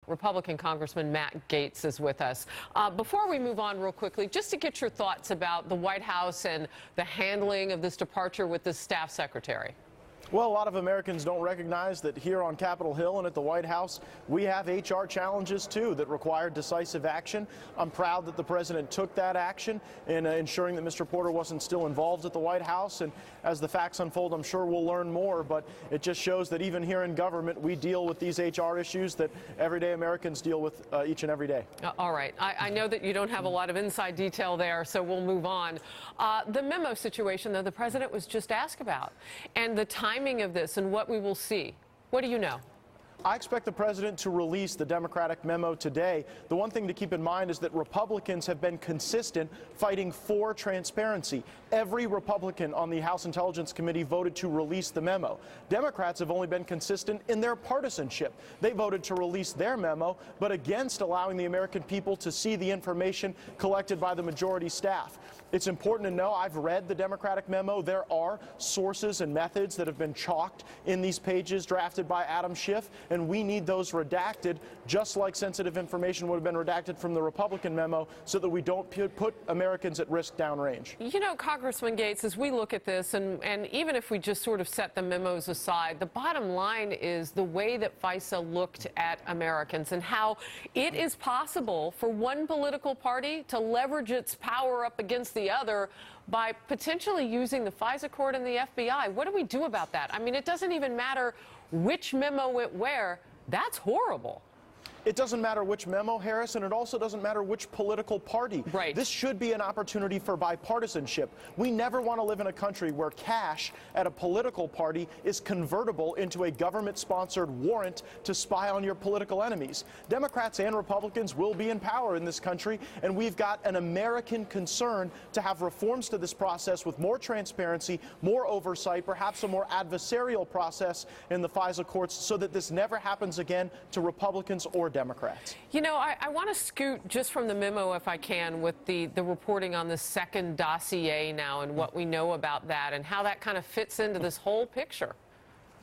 Republican Congressman Matt Gaetz is with us. Before we move on real quickly, just to get your thoughts about the White House and the handling of this departure with the staff secretary. Well, a lot of Americans don't recognize that here on Capitol Hill and at the White House, we have HR challenges, too, that require decisive action. I'm proud that the president took that action in ensuring that Mr. Porter wasn't still involved at the White House. And as the facts unfold, I'm sure we'll learn more. But it just shows that even here in government, we deal with these HR issues that everyday Americans deal with each and every day. All right. I know that you don't have a lot of inside detail there, so we'll move on. The memo situation, though, the president was just asked about, and the timing of this and what we will see. What do you know? I expect the president to release the Democratic memo today. The one thing to keep in mind is that Republicans have been consistent fighting for transparency. Every Republican on the House Intelligence Committee voted to release the memo. Democrats have only been consistent in their partisanship. They voted to release their memo, but against allowing the American people to see the information collected by the majority staff. It's important to know I've read the Democratic memo. There are sources and methods that have been chalked in these pages drafted by Adam Schiff, and we need those redacted, just like sensitive information would have been redacted from the Republican memo, so that we don't put Americans at risk downrange. You know, Congressman Gaetz, as we look at this, and even if we just sort of set the memos aside, the bottom line is the way that FISA looked at Americans and how it is possible for one political party to leverage its power up against the other by potentially using the FISA court and the FBI. What do we do about that? I mean, it doesn't even matter which memo went where. That's horrible. It doesn't matter which memo, Harris, and it also doesn't matter which political party. Right. This should be an opportunity for bipartisanship. We never want to live in a country where cash at a political party is convertible into a government-sponsored warrant to spy on your political enemies. Democrats and Republicans will be in power in this country, and we've got an American concern to have reforms to this process with more transparency, more oversight, perhaps a more adversarial process in the FISA courts so that this never happens again to Republicans or Democrats. You know, I want to scoot just from the memo, if I can, with the reporting on the second dossier now and what we know about that and how that kind of fits into this whole picture.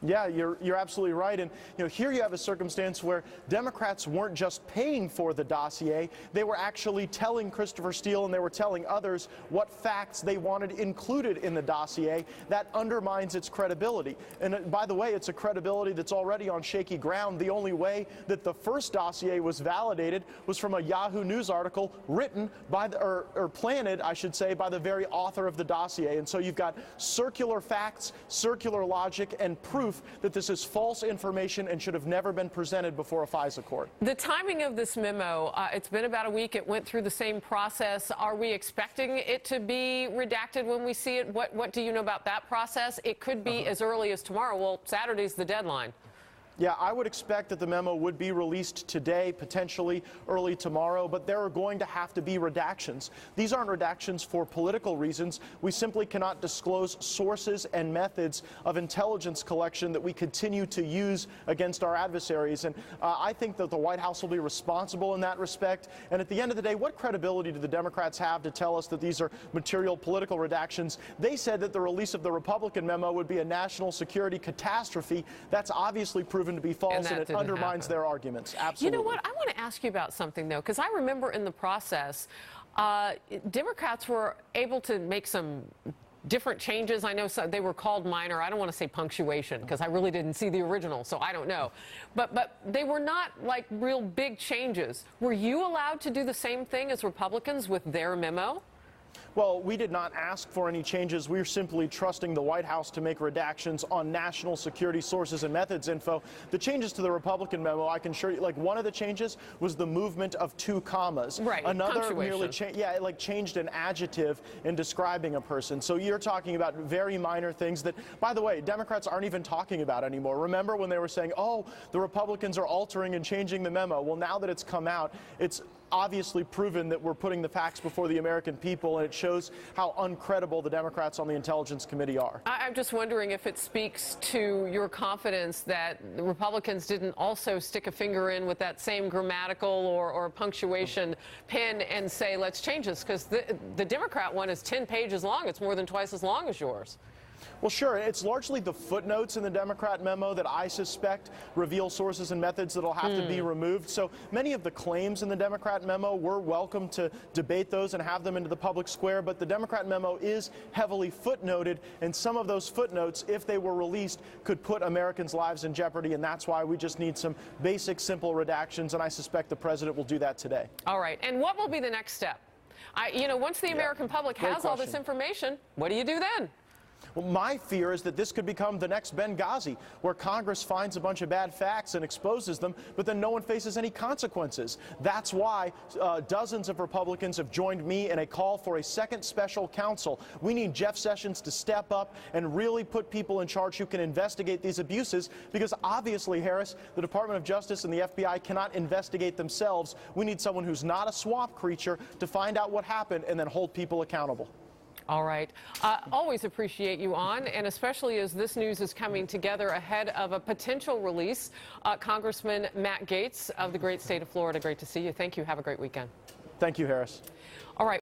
Yeah, you're absolutely right. And here you have a circumstance where Democrats weren't just paying for the dossier, they were actually telling Christopher Steele and they were telling others what facts they wanted included in the dossier. That undermines its credibility. And by the way, it's a credibility that's already on shaky ground. The only way that the first dossier was validated was from a Yahoo News article written by or planted, I should say, by the very author of the dossier. And so you've got circular facts, circular logic, and proof that this is false information and should have never been presented before a FISA court. The timing of this memo, it's been about a week. It went through the same process. Are we expecting it to be redacted when we see it? What do you know about that process? It could be as early as tomorrow. Well, Saturday's the deadline. Yeah, I would expect that the memo would be released today, potentially early tomorrow, but there are going to have to be redactions. These aren't redactions for political reasons. We simply cannot disclose sources and methods of intelligence collection that we continue to use against our adversaries. And I think that the White House will be responsible in that respect. And at the end of the day, what credibility do the Democrats have to tell us that these are material political redactions? They said that the release of the Republican memo would be a national security catastrophe. That's obviously proven to be false, and it undermines their arguments. Absolutely. You know what? I want to ask you about something, though, because I remember in the process, Democrats were able to make some different changes. I know they were called minor. I don't want to say punctuation because I really didn't see the original, so I don't know. But they were not like real big changes. Were you allowed to do the same thing as Republicans with their memo? Well, we did not ask for any changes. We're simply trusting the White House to make redactions on national security sources and methods info. The changes to the Republican memo, I can assure you, like one of the changes was the movement of 2 commas. Right, another merely changed an adjective in describing a person. So you're talking about very minor things that, by the way, Democrats aren't even talking about anymore. Remember when they were saying, oh, the Republicans are altering and changing the memo? Well, now that it's come out, it's obviously proven that we're putting the facts before the American people, and it shows how uncredible the Democrats on the Intelligence Committee are. I'm just wondering if it speaks to your confidence that the Republicans didn't also stick a finger in with that same grammatical or punctuation pen and say, let's change this, because the Democrat one is 10 pages long. It's more than twice as long as yours. Well, sure. It's largely the footnotes in the Democrat memo that I suspect reveal sources and methods that will have to be removed. So many of the claims in the Democrat memo, we're welcome to debate those and have them into the public square. But the Democrat memo is heavily footnoted, and some of those footnotes, if they were released, could put Americans' lives in jeopardy. And that's why we just need some basic, simple redactions. And I suspect the president will do that today. All right. And what will be the next step? Once the American public has all this information, what do you do then? Well, my fear is that this could become the next Benghazi, where Congress finds a bunch of bad facts and exposes them, but then no one faces any consequences. That's why dozens of Republicans have joined me in a call for a second special counsel. We need Jeff Sessions to step up and really put people in charge who can investigate these abuses, because obviously, Harris, the Department of Justice and the FBI cannot investigate themselves. We need someone who's not a swamp creature to find out what happened and then hold people accountable. All right. Always appreciate you on, and especially as this news is coming together ahead of a potential release. Congressman Matt Gaetz of the great state of Florida, great to see you. Thank you. Have a great weekend. Thank you, Harris. All right.